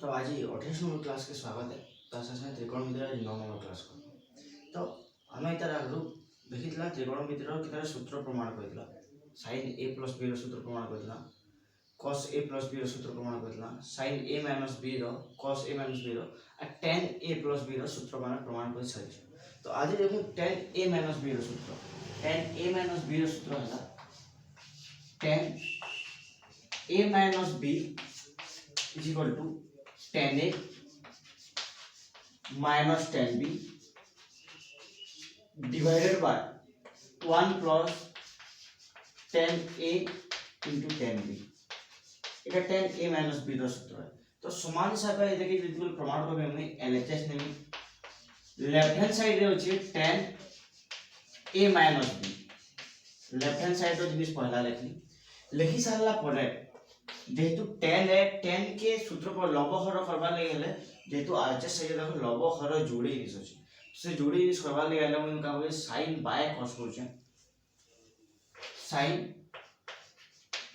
तो आज 28 number class के स्वागत है। तो साथ त्रिकोणमिति आज 9 नंबर क्लास कर तो आम तार आगु देखी त्रिकोणमिति कितना सूत्र प्रमाण करता sin a प्लस b सूत्र प्रमाण करता cos a प्लस b सूत्र प्रमाण करता sin a minus b cos a minus b tan a plus b सूत्र प्रमाण कर सारी। तो आज देखो tan a माइनस b सूत्र है tan a minus b is equal to tan a minus tan b divided by 1 plus tan a into tan b। এটা tan a माइनस b ର सूत्र है। तो समान हिसाब से देखिए बिल्कुल प्रमाण को हमने LHS नेमी लेफ्ट हैंड साइड रे अछि tan a minus b left hand side रो जिनिस पहला लिखी सारला परे जेहेतु tan के सूत्र को लव हर करबा ले गेले जेहेतु RHS साइड देखो लव हर जोड़ी जिनिस अछि से जोड़ी जिनिस करबा ले गेले हम का होय sin बाय cos करछे sin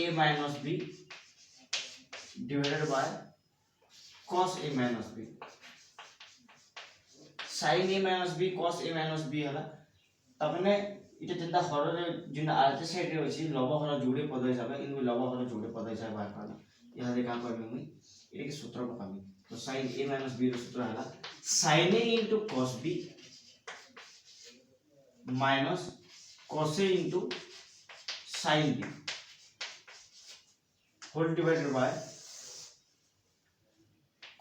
a minus b divided by cos a minus b sin a minus b cos a minus b हला तबने इटा जंदा हर रे जिन RHS साइड रे अछि लव हर जोड़ी पद हिसाब इन लव हर जोड़ी पद हिसाब बाहर करना यहां दे काम करबे मुई एटा के सूत्र पकामी। तो sin a माइनस b रो सूत्र हला sin a into cos b minus cos a into sin b whole divided by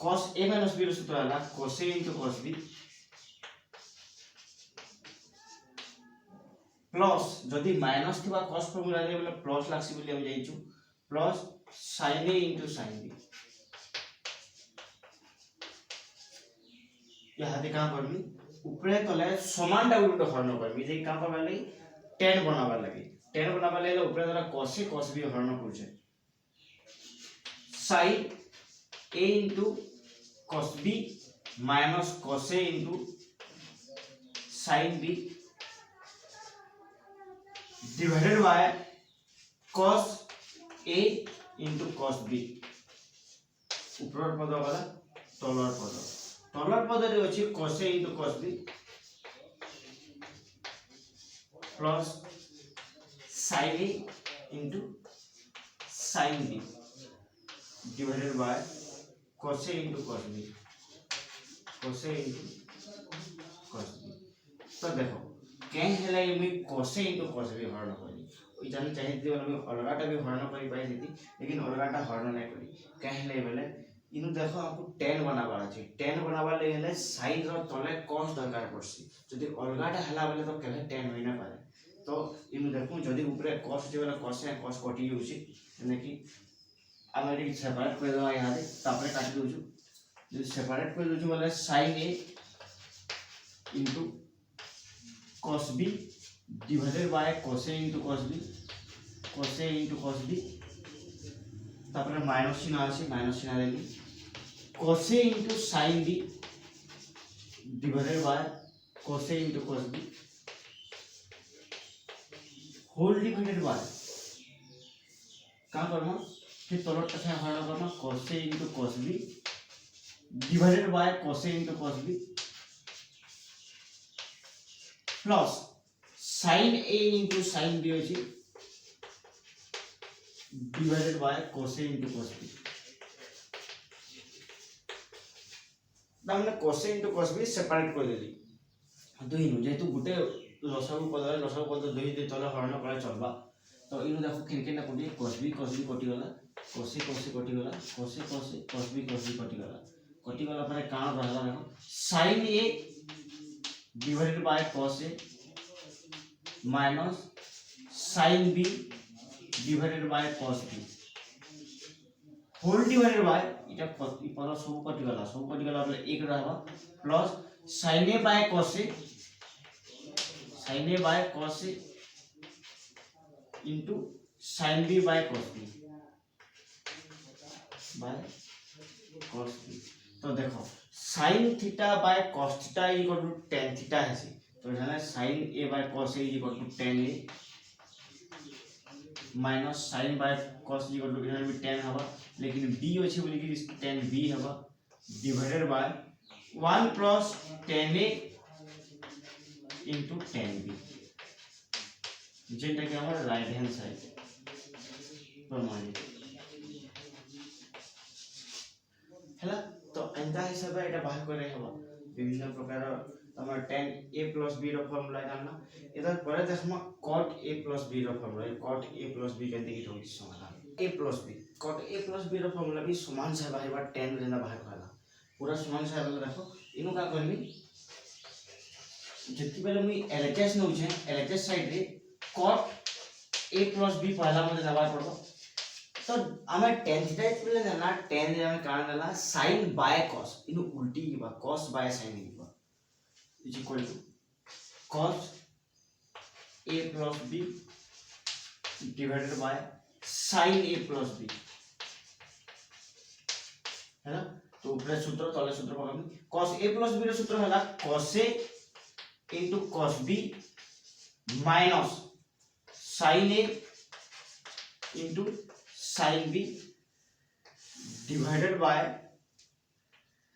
cos a minus b रो सूत्र हला cos a into cos b plus जदि माइनस थिबा cos फॉर्मूला रे बोले प्लस लागसी बोली हम जाइछु plus sin a into sin b यहाँ दे काम करबी ऊपरे तले समान टा उल्टा हरण करबी जे काम करबा लई tan बनाबा लई ऊपरे तले cos a cos b हरण करछे sin a into cos b minus cos a into sin b divided by cos a into cos b ऊपर पद वाला तलर पद रे अछि cos a into cos b plus sin a into sin b divided by cos a into cos b तो देखो केन हेला मी cos a into cos b हरण करी ओइ जान चाहि दे हम अलगाटा भी हरण करी पाइ जेती लेकिन अलगाटा हरण नै करी केन हेले बेले इनु देखो आपको tan बनाबा अछि tan बनाबा ले हेले sin रो तले cos दरकार पड़सी जदि अलगाटा हला बेले तो केले tan होई ना पारे। तो इनु देखो जदि ऊपरे cos जे वाला cos है cos कटि होउची यानी कि आमे सेपरेट कर दवा यहां दे तापरे काट दोछु जो सेपरेट कर दोछु वाला sin a into cos b divided by cos a into cos b तापरे माइनस चिन्ह आसी माइनस चिन्ह लेली cos a into sin b divided by cos a into cos b whole divided by का करना फिर तलटा से हरण करना cos a into cos b divided by cos a into cos b plus sin a into sin b अछि divided by cos a into cos b हमने cos a into cos b separate कर देली दुई नु जेतु गुटे लसागु पद दुई दे तले हरण करा चलबा। तो इनु देखो किनके ना कोडी cos b कटि गला cos a कटि गला cos b कटि गला पर कान रहला देखो sin a divided by cos a minus sin b divided by cos b whole divided by इटा पद सब कटि गला बोले एक रहबा plus sin a by cos a into sin b by cos b तो देखो sin theta by cos theta equal to tan theta है तो जाने sin a by cos a equal to tan a minus sin by cos equal to इधर भी tan हवा लेकिन b अछि बोली कि tan b हवा divided by 1 plus 10a into 10b जेटा कि हमारा राइट हैंड साइड प्रमाणित हैला। तो एंता हिसाब एटा बाहर करे हबो विभिन्न प्रकार हमर tan a plus b रो फार्मूला जानना इधर परे देखम cot a plus b रो formula cot a plus b केंते की होई समाधान a plus b cot a plus b रो फार्मूला भी समान से बाहर tan रेना बाहर करला पूरा समान से वाला देखो इनु का करबी जति बेले मुई LHS नउ छे LHS साइड रे cot a plus b पहला मते दबार पड़बो तो हमें tan थीटा इतले ना tan रे हमें कारण देला sin by cos इनु उल्टी की बा cos by sin की बा is equal to cos a plus b divided by sin a plus b है ना। तो ऊपर सूत्र तले सूत्र पकड़नी cos a plus b रो सूत्र हला cos a into cos b minus sin a into sin b divided by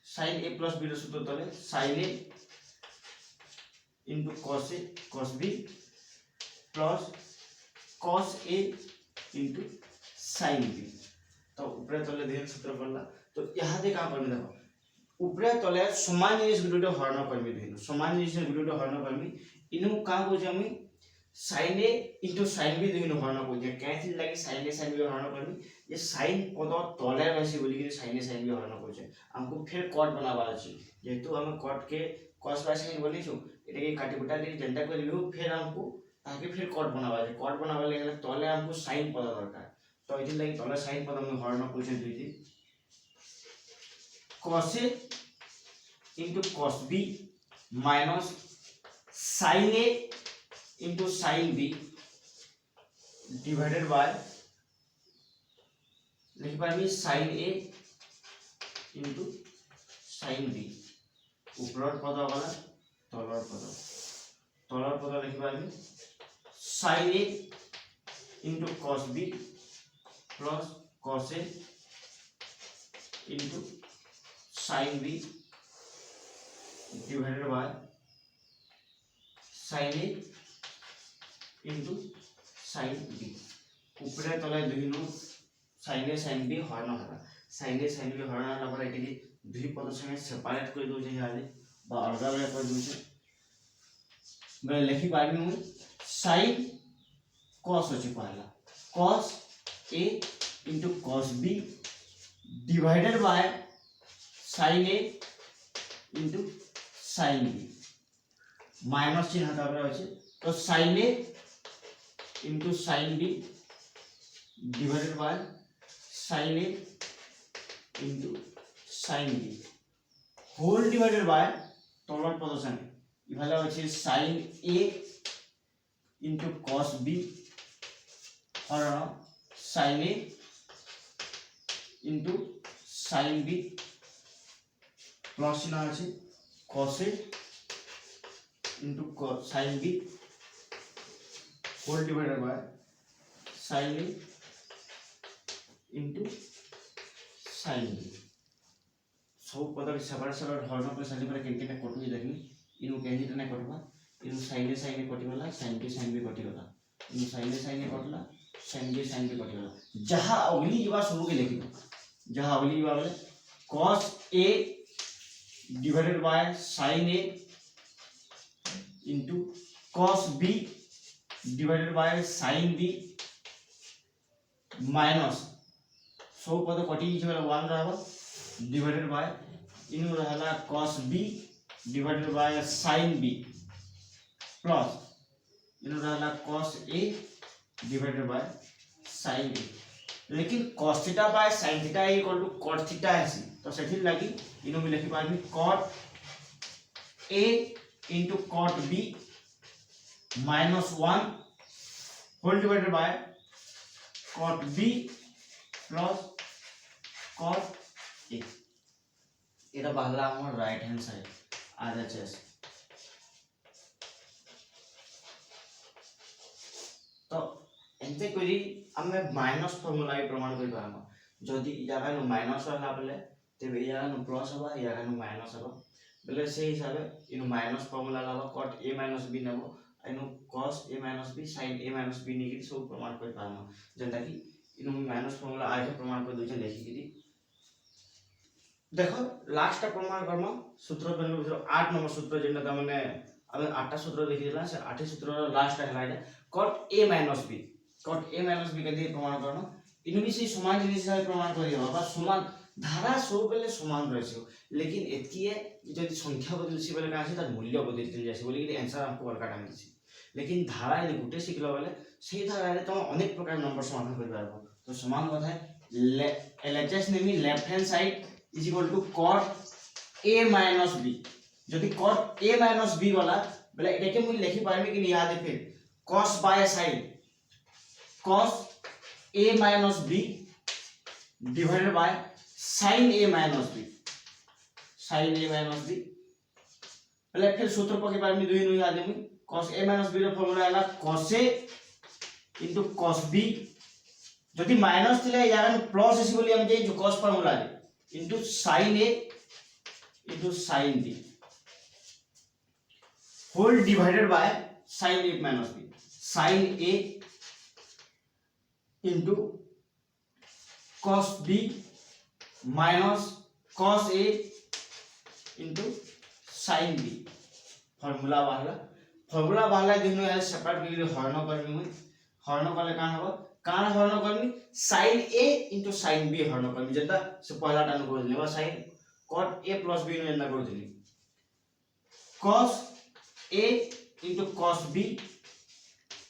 sin a plus b रो सूत्र तले sin a into cos a cos b plus cos a into sin b। तो ऊपर तले then सूत्र पड़ला तो यहाँ दे काम करबे देखो ऊपर तले समान जिनिस गुडो हरण करबे देन समान जिनिस गुडो हरण करबे इनु का को जे हम sin a into sin b then हरण को जे कैंसिल लागि sin a sin b हरण करबे ये sin पद तले रहसी बोली कि sin a sin b हरण को जे हमको फिर cot बनावा अछि जेतु हम cot के cos by sin बोली छु एटा के काटी कुटा के जनता को लियो फिर हमको ताकि फिर cot बनावा जे cot बनावा ले तले हमको sin पद दरकार तो इति लागि तले sin पद हम हरण को जे दुइटी cos a into cos b minus sin a into sin b divided by लिख पाबी sin a into sin b ऊपर पद वाला तलर पद लिख पाबी sin a into cos b plus cos a into sin b divided by sin a into sin b ऊपर तले दुइनु sin a sin b हरण हला sin a sin b हरण हला पर एटी दुई पद संगे सेपरेट कर दो जे हाले बा अलग अलग कर दो जे मैं लिखि पाबी मु sin cos अछि पहला cos a into cos b divided by sin a into sin b minus चिन्ह हटाबे अछि तो sin a into sin b divided by sin a into sin b whole divided by तलर पद संगे इभाला अछि sin a into cos b हरण sin a into sin b plus चिन्ह अछि cos a into sin b whole divided by sin a into sin b सब पद separate हरण पर साली पर केनके कटुई देखनी इनु केनी तने कटबा इनु sin a कटि गला sin b कटि गला इनु sin a catla sin b कटि गला जहां अगली जीवा शुरू के लिखिबो जहां अगली जीवा बोले cos a divided by sin a into cos b divided by sin b minus सब पद कटि जेबे 1 रहबो divided by इनु रहला cos b divided by sin b plus इनु रहला cos a divided by sin a लेकिन cos theta by sin theta equal to cot theta है तो सेठी लागि इनु भी लिखि पाबी cot a into cot b minus 1 whole divided by cot b plus cot a एटा बाहला हमर राइट हैंड साइड RHS तो एंते करी हमें माइनस फार्मूला प्रमाण करि पाम जदी इ जगह न माइनस होला बोले तेबे यार प्लस हवा यार माइनस हवा बोले से हिसाब से इन माइनस फॉर्मूला लावा cot a minus b नबो एनु cos a minus b sin a minus b निकि सब प्रमाण कर पामा जेंता कि इन माइनस फॉर्मूला आगे प्रमाण कर दोचे लेखि कि देखो लास्ट प्रमाण कर्म सूत्र बन बितर 8 नंबर सूत्र जेंता त माने हम 8टा सूत्र देखि देला से 8 सूत्र लास्ट हला इटा cot a minus b के दे प्रमाण कर्म इन भी से समान जिनिस हिसाब प्रमाण करि हबा समान धारा सब बेले समान रहछो लेकिन एतिए जदि संख्या बदलसी बेले कासे त मूल्य बदल जासी बोली कि आंसर हमको अलग टाइम दिसी लेकिन धारा यदि गुटे सिखलो बेले सेही धारा रे तुम अनेक प्रकार नंबर समाधान कर पारबो तो समान कथा है एलएचएस नेमी left hand side is equal to cot a minus b जदि cot a minus b वाला बेले एटा के मुई लिखि पारबे कि याद है फिर cos by sin cos a minus b divided by sin a minus b पहले फिर सूत्र पके पार में 2 नु याद है cos a minus b रो फार्मूला है cos a into cos b जदि माइनस थिले यार प्लस एसी बोली हम जे जो cos फार्मूला है into sin a into sin b whole divided by sin a minus b sin a into cos b minus cos a into sin b formula वाला दिनो यार सेपरेट के हरण करनी हुई हरण करले कान हरण करनी sin a into sin b हरण करनी जेता से पहला टान कर दिले sin cot a plus b नो एंदा कर दिली cos a into cos b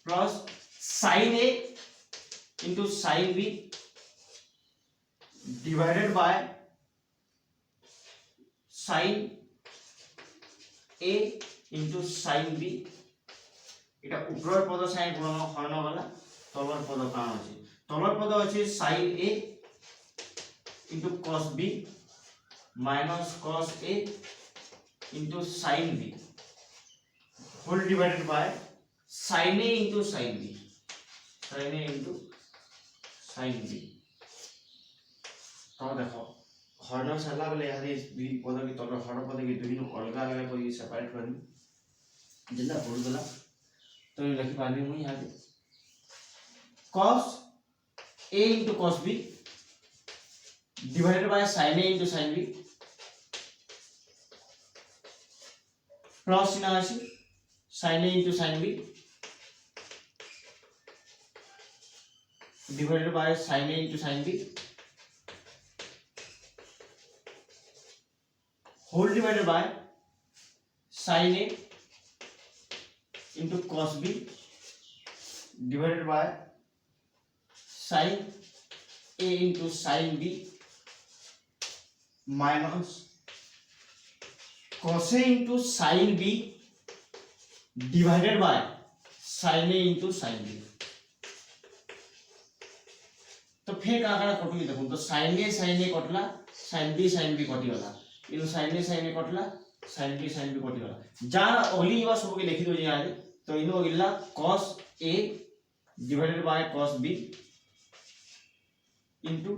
plus sin a into sin b divided by sin a into sin b এটা উপরের পদ sin গুণন হরণ वाला তলর পদ কান আছে তলর পদ আছে sin a into cos b minus cos a into sin b whole divided by sin a into sin b तो देखो हरण साला बोले यार इस दुई पद के तल हरण पद के दुई नु अलग अलग कोई सेपरेट करनी जेंदा बोल गला तो ये लिखि पानी मुई यहां cos a into cos b divided by sin a into sin b plus ना आसी sin a into sin b divided by sin a into sin b whole divided by sin a into cos b divided by sin a into sin b minus cos a into sin b divided by sin a into sin b तो फिर का कटुली देखो तो sin a catla sin b कटिगला इनु sin a catla sin b कटिगला जान ओली बा सब के लिखि दो जे आले तो इनु इल्ला cos a divided by cos b into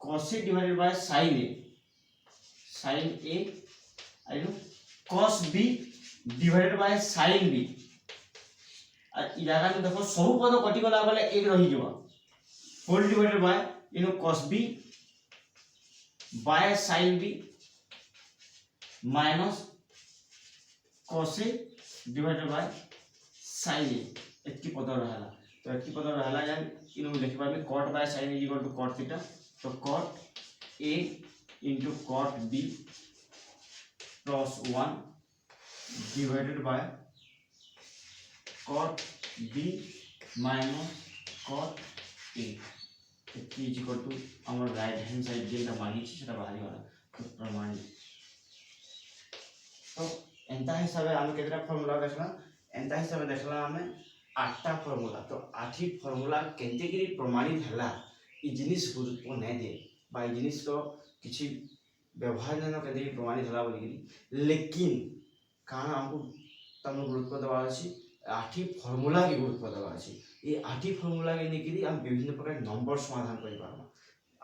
cos a divided by sin a इनु cos b divided by sin b आ इ जागा में देखो सब पद कटिगला बेले एक रही जबा whole divided by cos b by sin b minus cos a divided by sin a एतकी पद रहला तो एतकी पद रहला जान इनु लिखि पाबे cot by sin is equal to cot theta तो cot a into cot b plus 1 divided by cot b minus cot a एतकी is equal to our right hand side जेटा मानी सेटा बाहरी वाला तो प्रमाण तो एंता हिसाबे हम केतरा फार्मूला देखला एंता हिसाबे देखला हमें 8टा फार्मूला तो 8ही फार्मूला केनते गिरी प्रमाणित हला इ जिनिस गुरुत्व नै दे बा इ जिनिस को किछि व्यवहार न केनते प्रमाणित हला बोली गिरी लेकिन काना हमको तम गुरुत्व दवा अछि 8ही फार्मूला के गुरुत्व दवा अछि ए 8ही फार्मूला के निकिरी हम विभिन्न प्रकार नंबर समाधान करि पारबा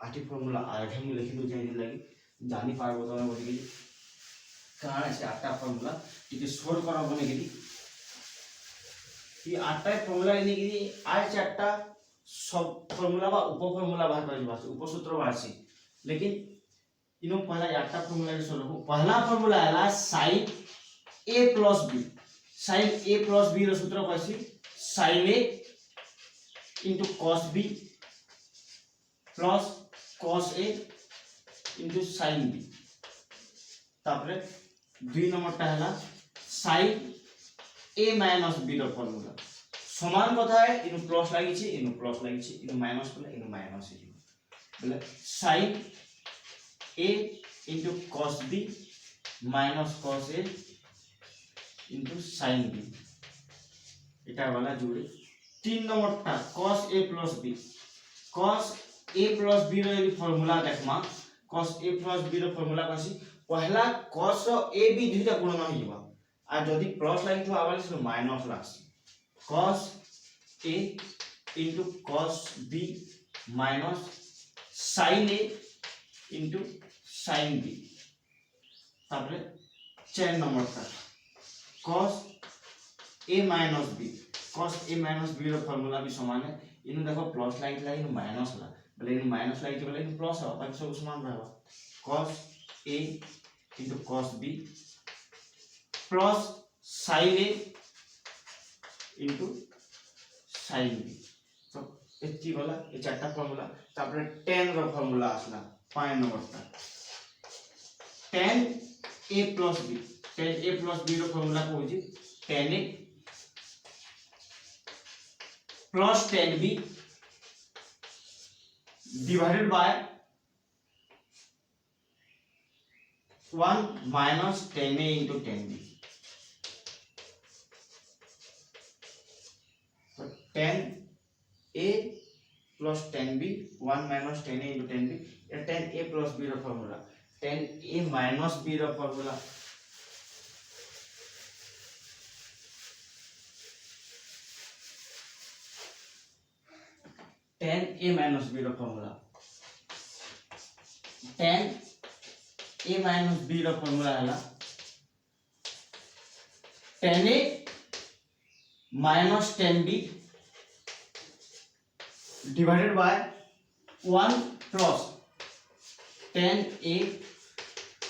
आठी फॉर्मूला आगे मुझे लिखि दूँ ये लगी जानी पारबो तुम बोलिकी कारण है आठटा फॉर्मूला टी सोल्व कर बोलिकी ये आठटा फॉर्मूला नहीं आज चार्टा सब फॉर्मूला बा उप फॉर्मूला बाहर कर उपसूत्र बाहर लेकिन इनो पहला आठटा फॉर्मूला के सोल्व पहला फॉर्मूला है sin a plus b sin a plus b रो सूत्र कैसी sin a into cos b plus cos a into sin b तापरे दुई नंबर टा है sin a minus b रो फॉर्मूला समान कथा है इनु प्लस लागि छि इनु माइनस बोले इनु माइनस हे बोले sin a into cos b minus cos a into sin b এটা वाला जोड़े 3 नंबर टा cos a plus b रो यदि फार्मूला देखमा cos a plus b रो फार्मूला कसी पहला cos रो a b दुईटा गुणन होइबा आ जदी प्लस लाइन तो आवाले से minus लागसी cos a into cos b minus sin a into sin b तापरे 4 नंबर का cos a minus b रो फार्मूला भी समान है इनु देखो प्लस लाइन ला इनु माइनस ला बोले इनु माइनस लाइन बोले इनु प्लस हो बाकी सब समान रहबा cos a into cos b plus sin a into sin b तो एती वाला ये चारटा फार्मूला तापरे tan रो फार्मूला आसला 5 नंबर का tan a plus b रो फार्मूला को होजी tan a plus tan b divided by 1 minus tan a into tan b तो tan a plus tan b 1 minus tan a into tan b ये tan a plus b रो formula tan a minus b रो formula tan a minus b रो formula tan a minus b रो formula है tan a minus tan b divided by 1 plus tan a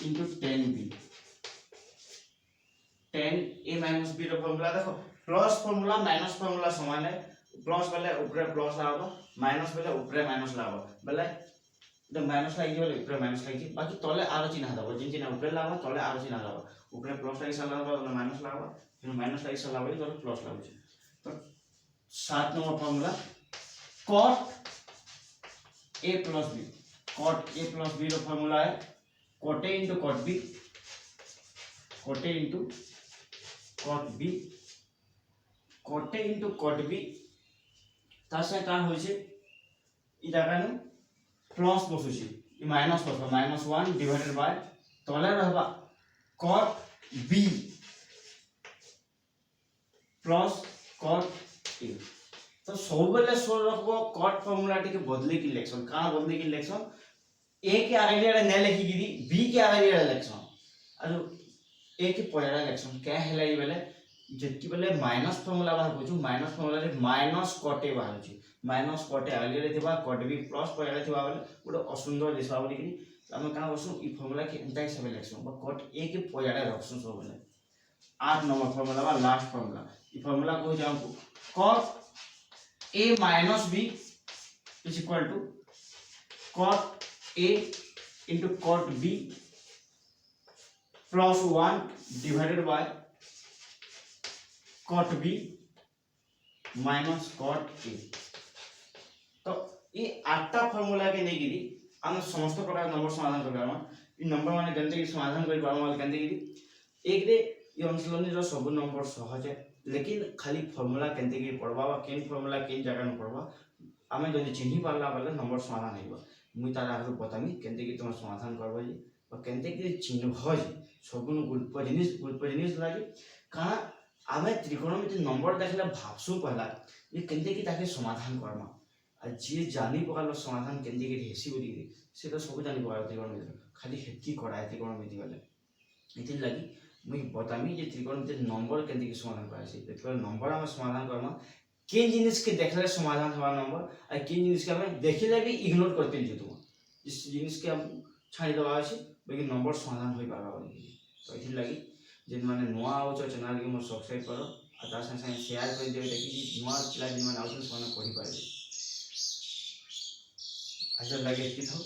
into tan b tan a minus b रो formula देखो plus formula minus formula समान है plus वाले ऊपर plus लगाबो माइनस वाले ऊपर माइनस लगाबो बोले द माइनस लागि बोले ऊपर माइनस लागि बाकी तले आरो चिन्ह दबो जिन चिन्ह ऊपर लगाबो तले आरो चिन्ह दबो ऊपर प्लस लागि सला लगाबो माइनस लगाबो फिर माइनस लागि सला लगाबो तले प्लस लगाबो तो 7 number formula cot a plus b रो फार्मूला है cot a into cot b तासे का होइছে इ जागा नु प्लस बसुছি इ माइनस बसबा -1 डिवाइडेड बाय तले रहबा cot b plus cot a तो सब बेले सोल रखबो cot फार्मूला टी के बदले की लेक्शन का बदले की लेक्शन a के आगे रे ने लिखि गिरी b के आगे रे लेक्शन आरो a के पहला लेक्शन क्या हैला इ बेले जति बेले माइनस फार्मूला बाहर बुझू माइनस फार्मूला रे माइनस cot a बाहर छी माइनस cot a आगे रे थिबा cot b प्लस पहला थिबा बेले गोटे असुंदर दिसबा बोली कि हम का बसु इ फार्मूला के एंटा हिसाब लेक्शन बा cot a के पहला रखसन सब बेले 8 नंबर फार्मूला बा लास्ट फार्मूला इ फार्मूला को जाम cot a minus b is equal to cot a into cot b plus 1 divided by cot b minus cot a तो ये आठटा फार्मूला के नहीं गिरी हम समस्त प्रकार नंबर समाधान कर पारमा इ नंबर माने गणित के समाधान कर पारमा वाले गणित गिरी एक रे ये अंशलनी रो सब नंबर सहज है लेकिन खाली फार्मूला केनते की पढ़बा बा केन फार्मूला केन जगह न पढ़बा आमे जदी चिन्हि पारला वाले नंबर समाधान हेबा मुई तारा आरो बतामी केनते की तुम समाधान करबा जी और केनते की चिन्ह भज सबनु गुरुत्व जिनिस लागे का आमे त्रिकोणमिति नंबर देखले भाबसु पहला ये केनते की ताके समाधान करमा আর যে জানি পকার সমাধান কেন্দ্রে গিয়ে হেসি বলি সে তো সবু জানি পকার ত্রিকোণমিতি খালি হেতকি করায় ত্রিকোণমিতি গলে এটির লাগি মুই बतामी যে ত্রিকোণমিতি নম্বর কেন্দ্রে সমাধান করাইছি যেতবে নম্বর আমরা সমাধান করমা কেন জিনিসকে দেখলে সমাধান হওয়া নম্বর আর কেন জিনিসকে আমি দেখিলে भी ইগনোর করতে যে তোমার जिस জিনিসকে আমি ছাড়ি দেওয়া আছে বাকি নম্বর সমাধান হয়ে পারবা বলি তো এটির লাগি যে মানে নয়া আউছ চ্যানেল কে মো সবস্ক্রাইব করো আর তার সাথে সাথে শেয়ার করে দিও দেখি নয়া পিলা যে মানে আউছ ସେମାନେ পଢି পারবে আচ্ছা লাগে এটি থাও।